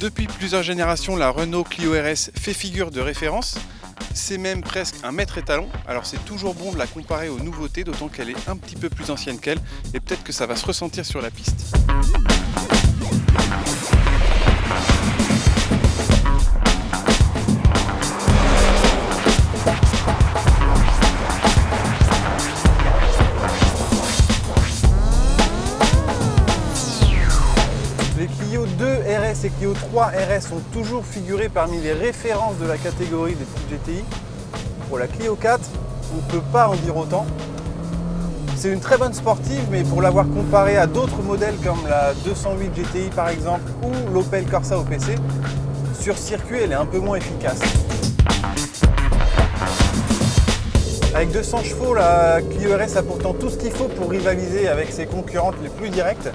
Depuis plusieurs générations, la Renault Clio RS fait figure de référence. C'est même presque un maître étalon, alors c'est toujours bon de la comparer aux nouveautés, d'autant qu'elle est un petit peu plus ancienne qu'elle, et peut-être que ça va se ressentir sur la piste. Les Clio 2 RS et Clio 3 RS ont toujours figuré parmi les références de la catégorie des petites GTI. Pour la Clio 4, on ne peut pas en dire autant. C'est une très bonne sportive, mais pour l'avoir comparée à d'autres modèles comme la 208 GTI par exemple ou l'Opel Corsa OPC, sur circuit elle est un peu moins efficace. Avec 200 chevaux, la Clio RS a pourtant tout ce qu'il faut pour rivaliser avec ses concurrentes les plus directes.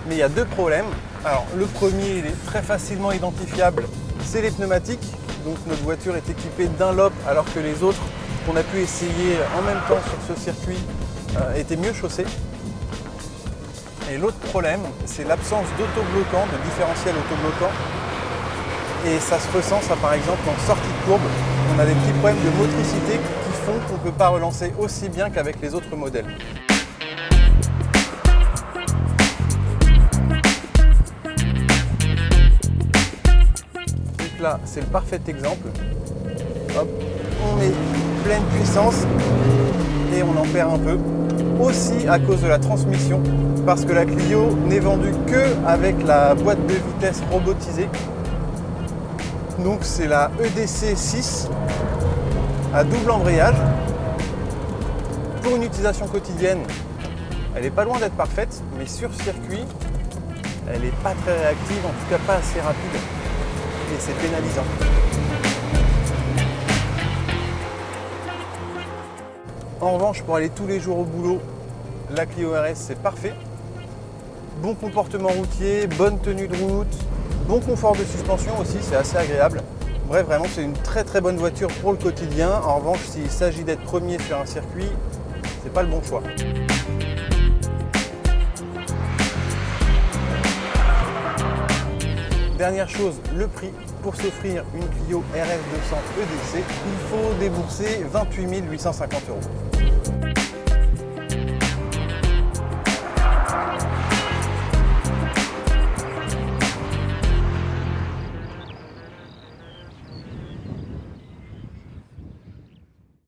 Mais il y a deux problèmes. Alors, le premier, il est très facilement identifiable, c'est les pneumatiques. Donc notre voiture est équipée d'un LOP alors que les autres qu'on a pu essayer en même temps sur ce circuit étaient mieux chaussés. Et l'autre problème, c'est l'absence d'autobloquant, de différentiel autobloquant. Et ça se ressent, ça par exemple, en sortie de courbe. On a des petits problèmes de motricité qui font qu'on ne peut pas relancer aussi bien qu'avec les autres modèles. Là, c'est le parfait exemple. Hop, on met pleine puissance et on en perd un peu. Aussi à cause de la transmission, parce que la Clio n'est vendue que avec la boîte de vitesse robotisée. Donc c'est la EDC 6 à double embrayage. Pour une utilisation quotidienne, elle n'est pas loin d'être parfaite, mais sur circuit, elle n'est pas très réactive, en tout cas pas assez rapide. Et c'est pénalisant. En revanche, pour aller tous les jours au boulot, la Clio RS c'est parfait. Bon comportement routier, bonne tenue de route, bon confort de suspension aussi, c'est assez agréable. Bref, vraiment c'est une très bonne voiture pour le quotidien. En revanche, s'il s'agit d'être premier sur un circuit, c'est pas le bon choix. Dernière chose, le prix. Pour s'offrir une Clio RS 200 EDC, il faut débourser 28 850 €.